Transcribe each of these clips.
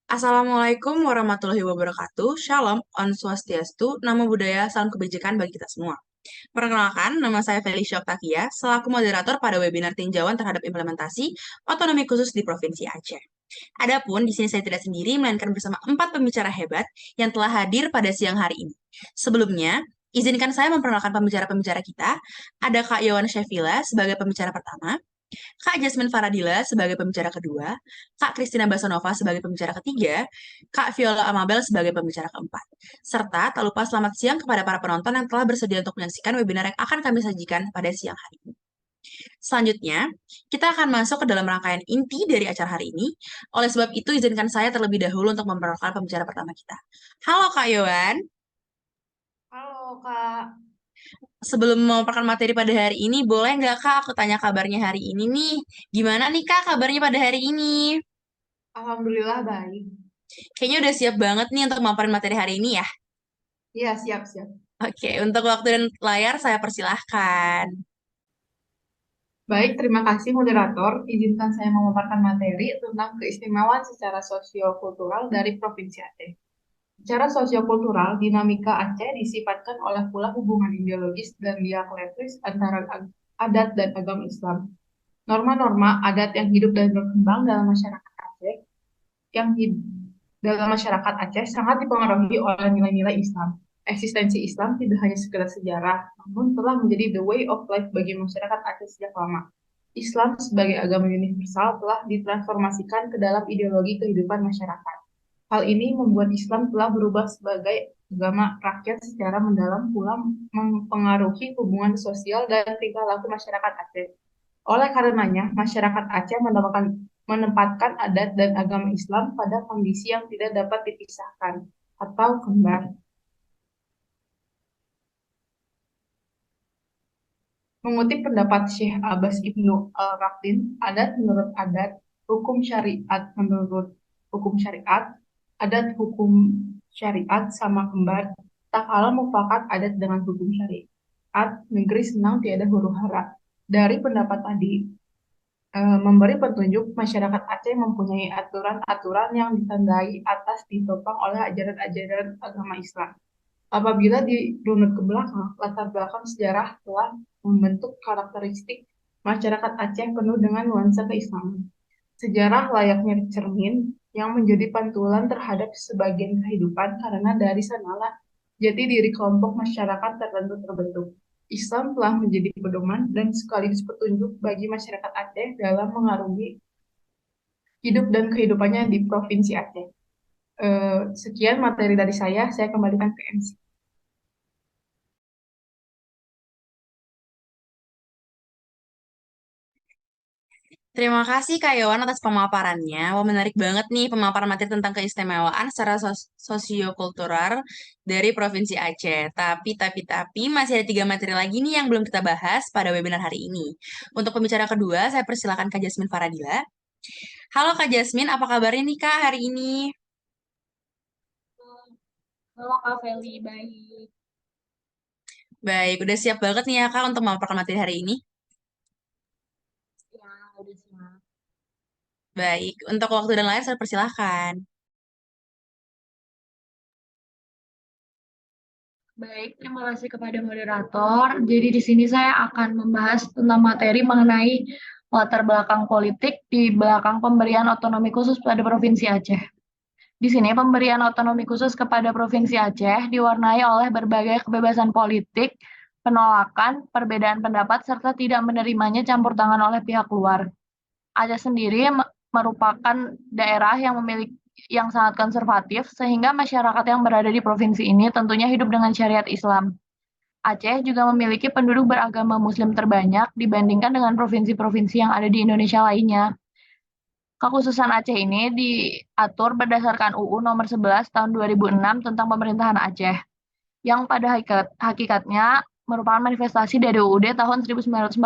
Assalamualaikum warahmatullahi wabarakatuh. Shalom, Om Swastiastu, Namo Buddhaya, Salam Kebajikan bagi kita semua. Perkenalkan, nama saya Felicia Octavia, selaku moderator pada webinar tinjauan terhadap implementasi otonomi khusus di Provinsi Aceh. Adapun di sini saya tidak sendiri, melainkan bersama 4 pembicara hebat yang telah hadir pada siang hari ini. Sebelumnya, izinkan saya memperkenalkan pembicara-pembicara kita. Ada Kak Yowan Syafila sebagai pembicara pertama, Kak Jasmine Faradila sebagai pembicara kedua, Kak Christina Basanova sebagai pembicara ketiga, Kak Viola Amabel sebagai pembicara keempat. Serta tak lupa selamat siang kepada para penonton yang telah bersedia untuk menyaksikan webinar yang akan kami sajikan pada siang hari ini. Selanjutnya, kita akan masuk ke dalam rangkaian inti dari acara hari ini. Oleh sebab itu, izinkan saya terlebih dahulu untuk memperkenalkan pembicara pertama kita. Halo Kak Yowan, Halo Kak, sebelum memperkenalkan materi pada hari ini, boleh nggak Kak aku tanya kabarnya hari ini nih? Gimana nih Kak kabarnya pada hari ini? Alhamdulillah baik. Kayaknya udah siap banget nih untuk memaparin materi hari ini ya. Iya, siap-siap. Oke, untuk waktu dan layar saya persilahkan. Baik, terima kasih moderator. Izinkan saya memaparkan materi tentang keistimewaan secara sosiokultural dari Provinsi Aceh. Secara sosiokultural, dinamika Aceh disifatkan oleh pula hubungan ideologis dan dialektis antara adat dan agama Islam. Norma-norma adat yang hidup dan berkembang dalam masyarakat Aceh yang hid- dalam masyarakat Aceh sangat dipengaruhi oleh nilai-nilai Islam. Eksistensi Islam tidak hanya sekedar sejarah, namun telah menjadi the way of life bagi masyarakat Aceh sejak lama. Islam sebagai agama universal telah ditransformasikan ke dalam ideologi kehidupan masyarakat. Hal ini membuat Islam telah berubah sebagai agama rakyat secara mendalam pula mempengaruhi hubungan sosial dan tingkah laku masyarakat Aceh. Oleh karenanya, masyarakat Aceh menempatkan adat dan agama Islam pada kondisi yang tidak dapat dipisahkan atau kembar. Mengutip pendapat Syekh Abbas Ibnu Al-Rakhdin, adat menurut adat, hukum syariat menurut hukum syariat, adat hukum syariat sama kembar, tak kalah mufakat adat dengan hukum syariat, negeri senang tiada huru hara. Dari pendapat tadi, memberi petunjuk masyarakat Aceh mempunyai aturan-aturan yang ditandai atas ditopang oleh ajaran-ajaran agama Islam. Apabila dirunut ke belakang, latar belakang sejarah telah membentuk karakteristik masyarakat Aceh penuh dengan nuansa keislaman. Sejarah layaknya cermin yang menjadi pantulan terhadap sebagian kehidupan karena dari sanalah jati diri kelompok masyarakat tertentu terbentuk. Islam telah menjadi pedoman dan sekaligus petunjuk bagi masyarakat Aceh dalam mengarungi hidup dan kehidupannya di Provinsi Aceh. Sekian materi dari saya kembalikan ke MC. Terima kasih Kak Yowan atas pemaparannya. Wah, menarik banget nih pemaparan materi tentang keistimewaan secara sosiokultural dari Provinsi Aceh. Tapi, masih ada 3 materi lagi nih yang belum kita bahas pada webinar hari ini. Untuk pembicara kedua, saya persilakan Kak Jasmine Faradila. Halo Kak Jasmine, apa kabarnya nih Kak hari ini? Halo Kak Feli, baik. Baik, udah siap banget nih ya Kak untuk memaparkan materi hari ini? Ya, udah siap. Baik, untuk waktu dan layar saya persilahkan. Baik, terima kasih kepada moderator. Jadi di sini saya akan membahas tentang materi mengenai latar belakang politik di belakang pemberian otonomi khusus pada Provinsi Aceh. Di sini pemberian otonomi khusus kepada Provinsi Aceh diwarnai oleh berbagai kebebasan politik, penolakan, perbedaan pendapat, serta tidak menerimanya campur tangan oleh pihak luar. Aceh sendiri merupakan daerah yang sangat konservatif, sehingga masyarakat yang berada di provinsi ini tentunya hidup dengan syariat Islam. Aceh juga memiliki penduduk beragama Muslim terbanyak dibandingkan dengan provinsi-provinsi yang ada di Indonesia lainnya. Kekhususan Aceh ini diatur berdasarkan UU Nomor 11 Tahun 2006 tentang Pemerintahan Aceh, yang pada hakikatnya merupakan manifestasi dari UUD tahun 1945.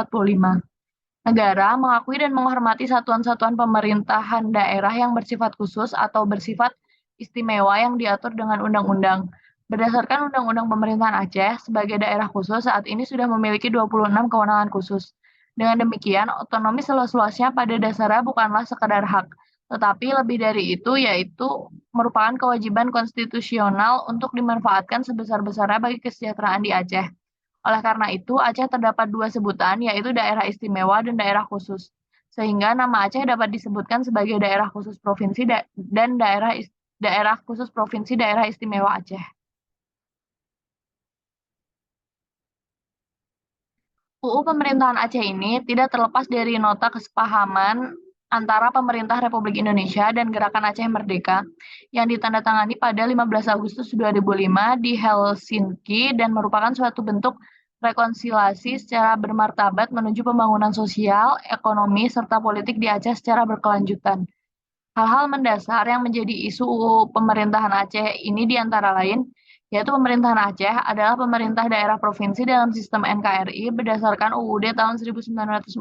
Negara mengakui dan menghormati satuan-satuan pemerintahan daerah yang bersifat khusus atau bersifat istimewa yang diatur dengan undang-undang. Berdasarkan Undang-Undang Pemerintahan Aceh, sebagai daerah khusus saat ini sudah memiliki 26 kewenangan khusus. Dengan demikian, otonomi seluas-luasnya pada dasarnya bukanlah sekadar hak, Tetapi lebih dari itu, yaitu merupakan kewajiban konstitusional untuk dimanfaatkan sebesar-besarnya bagi kesejahteraan di Aceh. Oleh karena itu, Aceh terdapat dua sebutan, yaitu daerah istimewa dan daerah khusus. Sehingga nama Aceh dapat disebutkan sebagai daerah khusus provinsi dan daerah khusus provinsi daerah istimewa Aceh. UU Pemerintahan Aceh ini tidak terlepas dari nota kesepahaman antara pemerintah Republik Indonesia dan Gerakan Aceh Merdeka yang ditandatangani pada 15 Agustus 2005 di Helsinki dan merupakan suatu bentuk rekonsiliasi secara bermartabat menuju pembangunan sosial, ekonomi, serta politik di Aceh secara berkelanjutan. Hal-hal mendasar yang menjadi isu UU Pemerintahan Aceh ini diantara lain, yaitu pemerintahan Aceh adalah pemerintah daerah provinsi dalam sistem NKRI berdasarkan UUD tahun 1945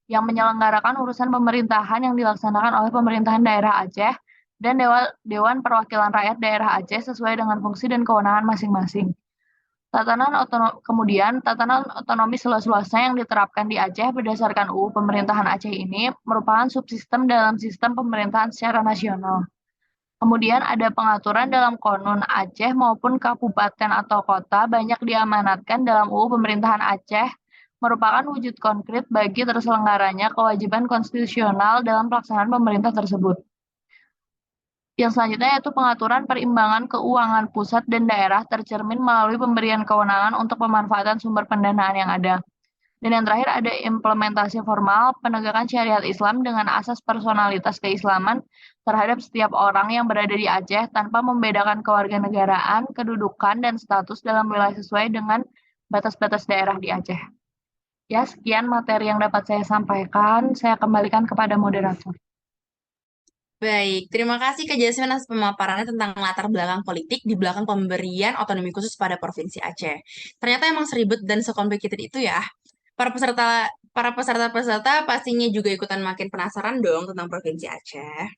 yang menyelenggarakan urusan pemerintahan yang dilaksanakan oleh pemerintahan daerah Aceh dan Dewan Perwakilan Rakyat Daerah Aceh sesuai dengan fungsi dan kewenangan masing-masing. Kemudian, tatanan otonomi seluas-luasnya yang diterapkan di Aceh berdasarkan UU Pemerintahan Aceh ini merupakan subsistem dalam sistem pemerintahan secara nasional. Kemudian ada pengaturan dalam Konun Aceh maupun kabupaten atau kota banyak diamanatkan dalam UU Pemerintahan Aceh merupakan wujud konkret bagi terselenggaranya kewajiban konstitusional dalam pelaksanaan pemerintah tersebut. Yang selanjutnya yaitu pengaturan perimbangan keuangan pusat dan daerah tercermin melalui pemberian kewenangan untuk pemanfaatan sumber pendanaan yang ada. Dan yang terakhir ada implementasi formal penegakan syariat Islam dengan asas personalitas keislaman terhadap setiap orang yang berada di Aceh tanpa membedakan kewarganegaraan, kedudukan, dan status dalam wilayah sesuai dengan batas-batas daerah di Aceh. Ya, sekian materi yang dapat saya sampaikan. Saya kembalikan kepada moderator. Baik, terima kasih Kak Jasmine atas pemaparannya tentang latar belakang politik di belakang pemberian otonomi khusus pada Provinsi Aceh. Ternyata emang seribet dan sekomplikated itu ya. Para peserta para peserta-peserta pastinya juga ikutan makin penasaran dong tentang Provinsi Aceh.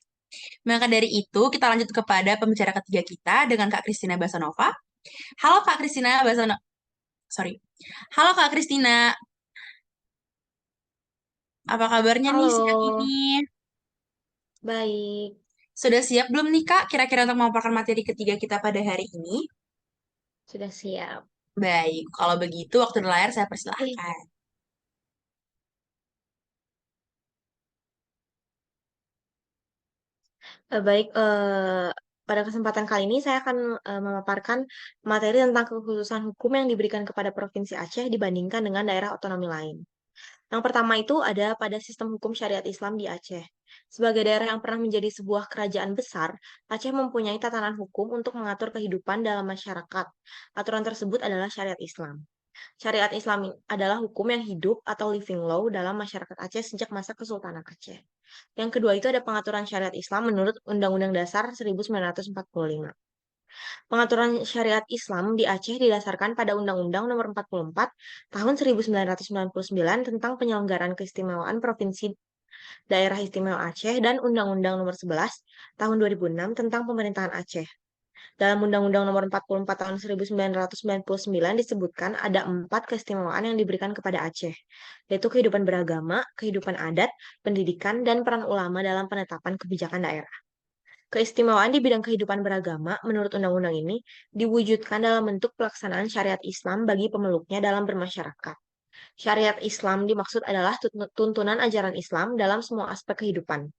Maka dari itu, kita lanjut kepada pembicara ketiga kita dengan Kak Kristina Basanova. Halo Kak Kristina Basanova. Sorry. Halo Kak Kristina, apa kabarnya nih siang Halo, ini? baik. Sudah siap belum nih Kak kira-kira untuk memaparkan materi ketiga kita pada hari ini? Sudah siap. Baik, kalau begitu waktu di layar saya Eh, persilahkan. baik, pada kesempatan kali ini saya akan memaparkan materi tentang kekhususan hukum yang diberikan kepada Provinsi Aceh dibandingkan dengan daerah otonomi lain. Yang pertama itu ada pada sistem hukum syariat Islam di Aceh. Sebagai daerah yang pernah menjadi sebuah kerajaan besar, Aceh mempunyai tatanan hukum untuk mengatur kehidupan dalam masyarakat. Aturan tersebut adalah syariat Islam. Syariat Islam adalah hukum yang hidup atau living law dalam masyarakat Aceh sejak masa Kesultanan Aceh. Yang kedua itu ada pengaturan syariat Islam menurut Undang-Undang Dasar 1945. Pengaturan syariat Islam di Aceh didasarkan pada Undang-Undang Nomor 44 Tahun 1999 tentang penyelenggaraan keistimewaan Provinsi Daerah Istimewa Aceh dan Undang-Undang Nomor 11 Tahun 2006 tentang Pemerintahan Aceh. Dalam Undang-Undang Nomor 44 Tahun 1999 disebutkan ada 4 keistimewaan yang diberikan kepada Aceh, yaitu kehidupan beragama, kehidupan adat, pendidikan, dan peran ulama dalam penetapan kebijakan daerah. Keistimewaan di bidang kehidupan beragama menurut undang-undang ini diwujudkan dalam bentuk pelaksanaan syariat Islam bagi pemeluknya dalam bermasyarakat. Syariat Islam dimaksud adalah tuntunan ajaran Islam dalam semua aspek kehidupan.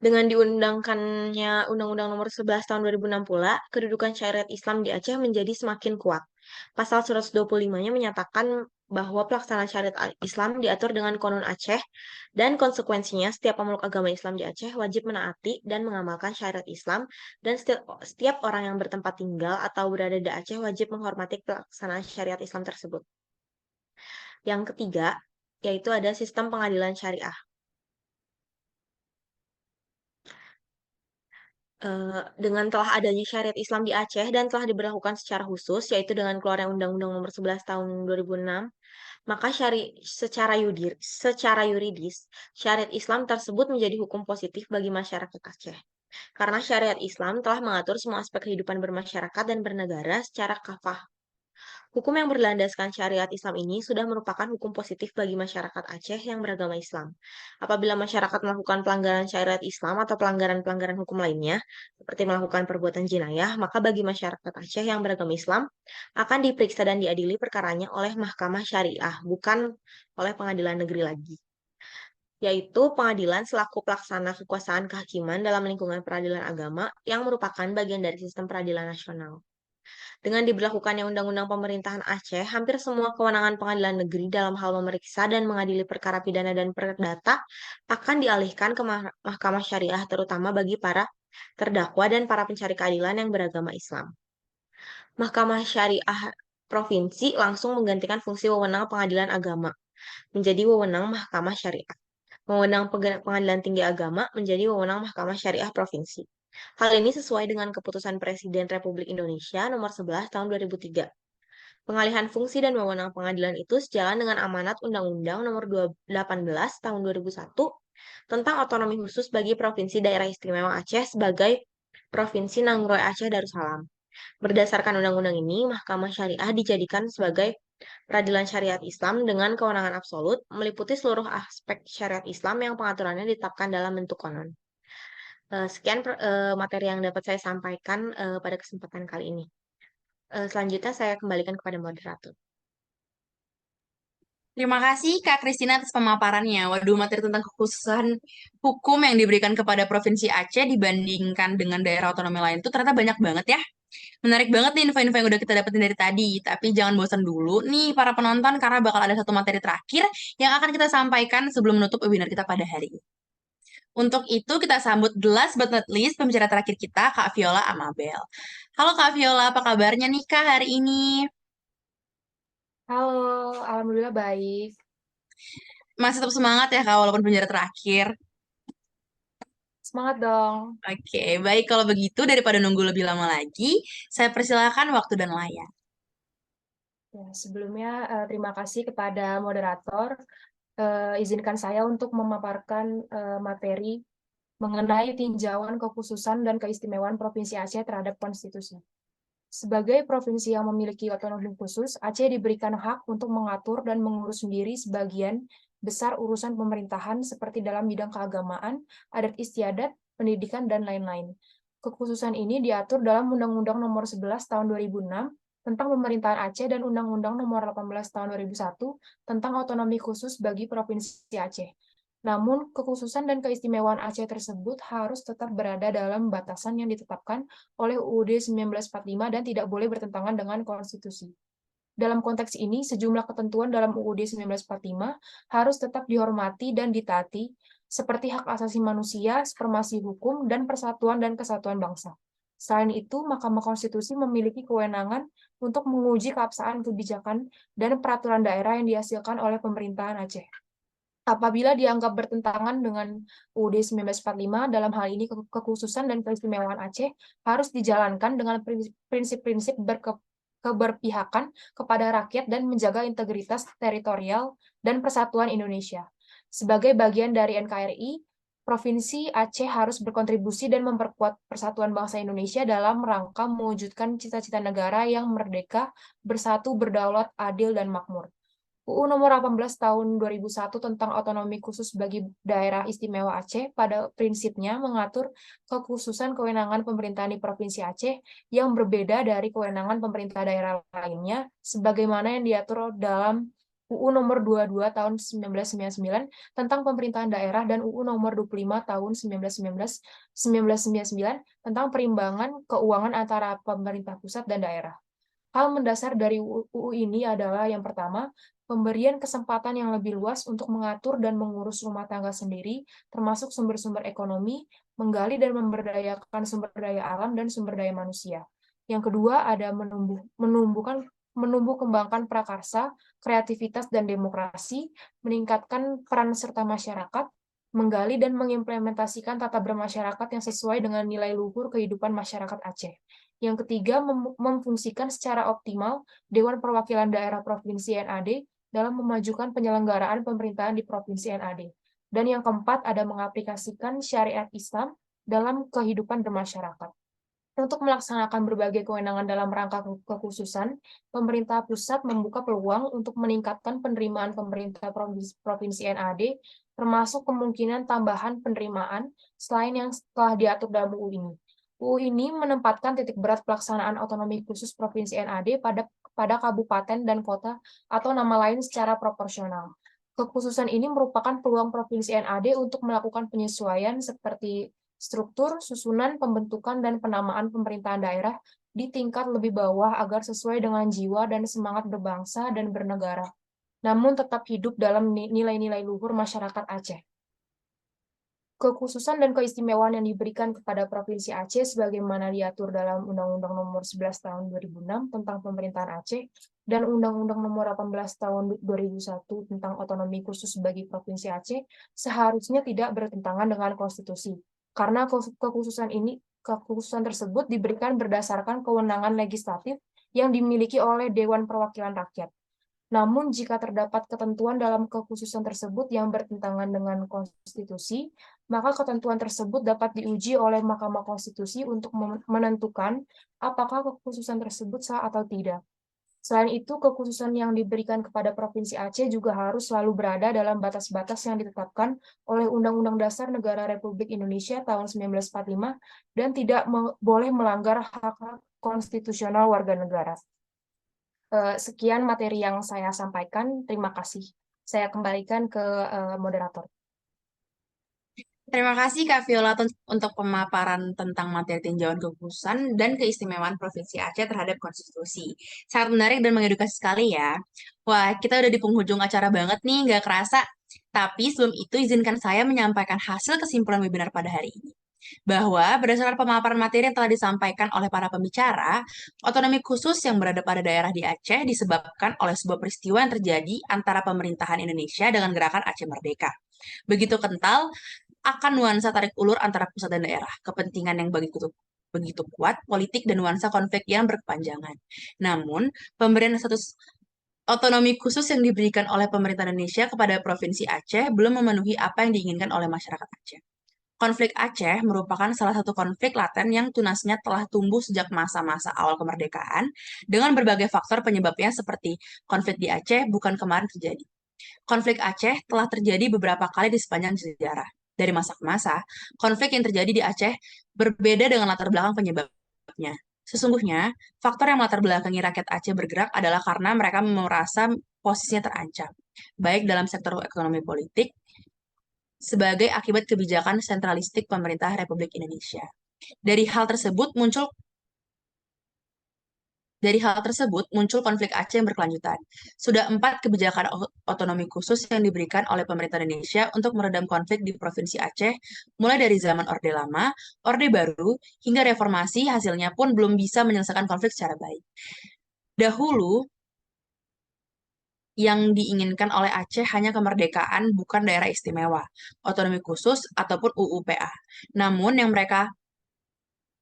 Dengan diundangkannya Undang-Undang Nomor 11 Tahun 2006 pula, kedudukan syariat Islam di Aceh menjadi semakin kuat. Pasal 125-nya menyatakan bahwa pelaksanaan syariat Islam diatur dengan Konun Aceh dan konsekuensinya setiap pemeluk agama Islam di Aceh wajib menaati dan mengamalkan syariat Islam dan setiap orang yang bertempat tinggal atau berada di Aceh wajib menghormati pelaksanaan syariat Islam tersebut. Yang ketiga, yaitu ada sistem pengadilan syariah. Dengan telah adanya syariat Islam di Aceh dan telah diberlakukan secara khusus, yaitu dengan keluarnya Undang-Undang Nomor 11 Tahun 2006, maka secara yuridis, syariat Islam tersebut menjadi hukum positif bagi masyarakat Aceh. Karena syariat Islam telah mengatur semua aspek kehidupan bermasyarakat dan bernegara secara kafah. Hukum yang berlandaskan syariat Islam ini sudah merupakan hukum positif bagi masyarakat Aceh yang beragama Islam. Apabila masyarakat melakukan pelanggaran syariat Islam atau pelanggaran-pelanggaran hukum lainnya, seperti melakukan perbuatan jinayah, maka bagi masyarakat Aceh yang beragama Islam akan diperiksa dan diadili perkaranya oleh Mahkamah Syariah, bukan oleh pengadilan negeri lagi, yaitu pengadilan selaku pelaksana kekuasaan kehakiman dalam lingkungan peradilan agama yang merupakan bagian dari sistem peradilan nasional. Dengan diberlakukannya Undang-Undang Pemerintahan Aceh, hampir semua kewenangan pengadilan negeri dalam hal memeriksa dan mengadili perkara pidana dan perdata akan dialihkan ke Mahkamah Syariah, terutama bagi para terdakwa dan para pencari keadilan yang beragama Islam. Mahkamah Syariah Provinsi langsung menggantikan fungsi wewenang pengadilan agama menjadi wewenang Mahkamah Syariah. Wewenang Pengadilan Tinggi Agama menjadi wewenang Mahkamah Syariah Provinsi. Hal ini sesuai dengan Keputusan Presiden Republik Indonesia Nomor 11 Tahun 2003. Pengalihan fungsi dan wewenang pengadilan itu sejalan dengan amanat Undang-Undang Nomor 18 Tahun 2001 tentang otonomi khusus bagi Provinsi Daerah Istimewa Aceh sebagai Provinsi Nanggroe Aceh Darussalam. Berdasarkan undang-undang ini, Mahkamah Syariah dijadikan sebagai peradilan syariat Islam dengan kewenangan absolut, meliputi seluruh aspek syariat Islam yang pengaturannya ditetapkan dalam bentuk konon. Sekian materi yang dapat saya sampaikan pada kesempatan kali ini. Selanjutnya saya kembalikan kepada moderator. Terima kasih Kak Kristina atas pemaparannya. Waduh, materi tentang kekhususan hukum yang diberikan kepada Provinsi Aceh dibandingkan dengan daerah otonomi lain itu ternyata banyak banget ya. Menarik banget nih info-info yang udah kita dapetin dari tadi. Tapi jangan bosan dulu nih para penonton karena bakal ada satu materi terakhir yang akan kita sampaikan sebelum menutup webinar kita pada hari ini. Untuk itu kita sambut the last but not least pembicara terakhir kita, Kak Viola Amabel. Halo Kak Viola, apa kabarnya nih Kak hari ini? Halo, alhamdulillah baik. Masih tetap semangat ya Kak walaupun pembicara terakhir. Semangat dong. Oke, baik kalau begitu daripada nunggu lebih lama lagi, saya persilakan waktu dan layar. Ya, sebelumnya terima kasih kepada moderator. Izinkan saya untuk memaparkan materi mengenai tinjauan kekhususan dan keistimewaan Provinsi Aceh terhadap konstitusi. Sebagai provinsi yang memiliki otonomi khusus, Aceh diberikan hak untuk mengatur dan mengurus sendiri sebagian besar urusan pemerintahan seperti dalam bidang keagamaan, adat istiadat, pendidikan, dan lain-lain. Kekhususan ini diatur dalam Undang-Undang Nomor 11 Tahun 2006 tentang Pemerintahan Aceh dan Undang-Undang Nomor 18 Tahun 2001 tentang otonomi khusus bagi Provinsi Aceh. Namun, kekhususan dan keistimewaan Aceh tersebut harus tetap berada dalam batasan yang ditetapkan oleh UUD 1945 dan tidak boleh bertentangan dengan konstitusi. Dalam konteks ini, sejumlah ketentuan dalam UUD 1945 harus tetap dihormati dan ditaati, seperti hak asasi manusia, supremasi hukum, dan persatuan dan kesatuan bangsa. Selain itu, Mahkamah Konstitusi memiliki kewenangan untuk menguji keabsahan kebijakan dan peraturan daerah yang dihasilkan oleh pemerintahan Aceh. Apabila dianggap bertentangan dengan UUD 1945, dalam hal ini kekhususan dan keistimewaan Aceh harus dijalankan dengan prinsip-prinsip keberpihakan kepada rakyat dan menjaga integritas teritorial dan persatuan Indonesia. Sebagai bagian dari NKRI, Provinsi Aceh harus berkontribusi dan memperkuat persatuan bangsa Indonesia dalam rangka mewujudkan cita-cita negara yang merdeka, bersatu, berdaulat, adil, dan makmur. UU Nomor 18 Tahun 2001 tentang otonomi khusus bagi daerah istimewa Aceh pada prinsipnya mengatur kekhususan kewenangan pemerintahan di Provinsi Aceh yang berbeda dari kewenangan pemerintah daerah lainnya, sebagaimana yang diatur dalam UU Nomor 22 Tahun 1999 tentang pemerintahan daerah dan UU Nomor 25 Tahun 1999 tentang perimbangan keuangan antara pemerintah pusat dan daerah. Hal mendasar dari UU ini adalah yang pertama, pemberian kesempatan yang lebih luas untuk mengatur dan mengurus rumah tangga sendiri, termasuk sumber-sumber ekonomi, menggali dan memberdayakan sumber daya alam dan sumber daya manusia. Yang kedua, ada menumbuh kembangkan prakarsa, kreativitas, dan demokrasi, meningkatkan peran serta masyarakat, menggali dan mengimplementasikan tata bermasyarakat yang sesuai dengan nilai luhur kehidupan masyarakat Aceh. Yang ketiga, memfungsikan secara optimal Dewan Perwakilan Daerah Provinsi NAD dalam memajukan penyelenggaraan pemerintahan di Provinsi NAD. Dan yang keempat, ada mengaplikasikan syariat Islam dalam kehidupan bermasyarakat. Untuk melaksanakan berbagai kewenangan dalam rangka kekhususan, pemerintah pusat membuka peluang untuk meningkatkan penerimaan pemerintah provinsi NAD, termasuk kemungkinan tambahan penerimaan selain yang telah diatur dalam UU ini. UU ini menempatkan titik berat pelaksanaan otonomi khusus provinsi NAD pada kabupaten dan kota atau nama lain secara proporsional. Kekhususan ini merupakan peluang provinsi NAD untuk melakukan penyesuaian seperti struktur, susunan, pembentukan, dan penamaan pemerintahan daerah di tingkat lebih bawah agar sesuai dengan jiwa dan semangat berbangsa dan bernegara, namun tetap hidup dalam nilai-nilai luhur masyarakat Aceh. Kekhususan dan keistimewaan yang diberikan kepada Provinsi Aceh sebagaimana diatur dalam Undang-Undang Nomor 11 Tahun 2006 tentang Pemerintahan Aceh dan Undang-Undang Nomor 18 Tahun 2001 tentang Otonomi Khusus bagi Provinsi Aceh seharusnya tidak bertentangan dengan konstitusi. Karena kekhususan tersebut diberikan berdasarkan kewenangan legislatif yang dimiliki oleh Dewan Perwakilan Rakyat. Namun, jika terdapat ketentuan dalam kekhususan tersebut yang bertentangan dengan konstitusi, maka ketentuan tersebut dapat diuji oleh Mahkamah Konstitusi untuk menentukan apakah kekhususan tersebut sah atau tidak. Selain itu, kekhususan yang diberikan kepada Provinsi Aceh juga harus selalu berada dalam batas-batas yang ditetapkan oleh Undang-Undang Dasar Negara Republik Indonesia tahun 1945 dan tidak boleh melanggar hak-hak konstitusional warga negara. Sekian materi yang saya sampaikan. Terima kasih. Saya kembalikan ke moderator. Terima kasih Kak Viola untuk pemaparan tentang materi tinjauan kekhususan dan keistimewaan Provinsi Aceh terhadap konstitusi. Sangat menarik dan mengedukasi sekali ya. Wah, kita udah di penghujung acara banget nih, nggak kerasa. Tapi sebelum itu izinkan saya menyampaikan hasil kesimpulan webinar pada hari ini. Bahwa berdasarkan pemaparan materi yang telah disampaikan oleh para pembicara, otonomi khusus yang berada pada daerah di Aceh disebabkan oleh sebuah peristiwa yang terjadi antara pemerintahan Indonesia dengan gerakan Aceh Merdeka. Begitu kental akan nuansa tarik ulur antara pusat dan daerah, kepentingan yang begitu kuat, politik dan nuansa konflik yang berkepanjangan. Namun, pemberian status otonomi khusus yang diberikan oleh pemerintah Indonesia kepada Provinsi Aceh belum memenuhi apa yang diinginkan oleh masyarakat Aceh. Konflik Aceh merupakan salah satu konflik laten yang tunasnya telah tumbuh sejak masa-masa awal kemerdekaan dengan berbagai faktor penyebabnya seperti konflik di Aceh bukan kemarin terjadi. Konflik Aceh telah terjadi beberapa kali di sepanjang sejarah. Dari masa ke masa, konflik yang terjadi di Aceh berbeda dengan latar belakang penyebabnya. Sesungguhnya, faktor yang melatar belakangi rakyat Aceh bergerak adalah karena mereka merasa posisinya terancam, baik dalam sektor ekonomi politik, sebagai akibat kebijakan sentralistik pemerintah Republik Indonesia. Dari hal tersebut muncul konflik Aceh yang berkelanjutan. Sudah 4 kebijakan otonomi khusus yang diberikan oleh pemerintah Indonesia untuk meredam konflik di Provinsi Aceh, mulai dari zaman Orde Lama, Orde Baru, hingga reformasi, hasilnya pun belum bisa menyelesaikan konflik secara baik. Dahulu, yang diinginkan oleh Aceh hanya kemerdekaan, bukan daerah istimewa, otonomi khusus, ataupun UUPA. Namun, yang mereka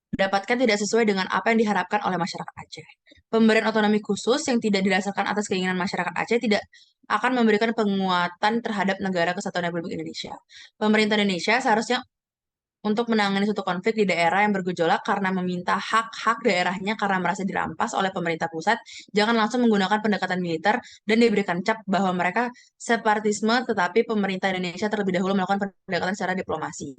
dapatkan tidak sesuai dengan apa yang diharapkan oleh masyarakat Aceh. Pemberian otonomi khusus yang tidak didasarkan atas keinginan masyarakat Aceh tidak akan memberikan penguatan terhadap negara kesatuan Republik Indonesia. Pemerintah Indonesia seharusnya untuk menangani suatu konflik di daerah yang bergejolak karena meminta hak-hak daerahnya karena merasa dirampas oleh pemerintah pusat, jangan langsung menggunakan pendekatan militer dan diberikan cap bahwa mereka separatisme, tetapi pemerintah Indonesia terlebih dahulu melakukan pendekatan secara diplomasi.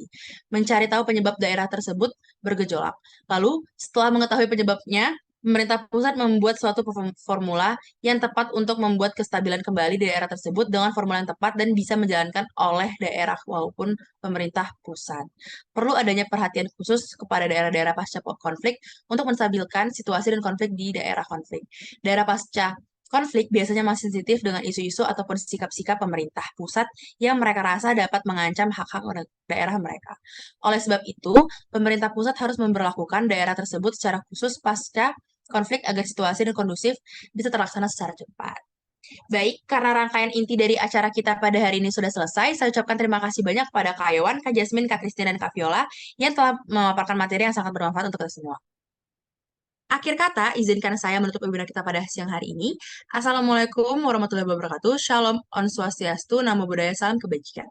Mencari tahu penyebab daerah tersebut bergejolak. Lalu, setelah mengetahui penyebabnya, pemerintah pusat membuat suatu formula yang tepat untuk membuat kestabilan kembali di daerah tersebut dengan formula yang tepat dan bisa menjalankan oleh daerah maupun pemerintah pusat. Perlu adanya perhatian khusus kepada daerah-daerah pasca konflik untuk menstabilkan situasi dan konflik di daerah konflik. Daerah pasca konflik biasanya masih sensitif dengan isu-isu ataupun sikap-sikap pemerintah pusat yang mereka rasa dapat mengancam hak-hak daerah mereka. Oleh sebab itu, pemerintah pusat harus memperlakukan daerah tersebut secara khusus pasca konflik agar situasi dan kondusif bisa terlaksana secara cepat. Baik, karena rangkaian inti dari acara kita pada hari ini sudah selesai, saya ucapkan terima kasih banyak kepada Kak Yowan, Kak Jasmine, Kak Christine, dan Kak Viola yang telah memaparkan materi yang sangat bermanfaat untuk kita semua. Akhir kata, izinkan saya menutup webinar kita pada siang hari ini. Assalamualaikum warahmatullahi wabarakatuh. Shalom, Om Swastiastu, Namo Buddhaya, Salam Kebajikan.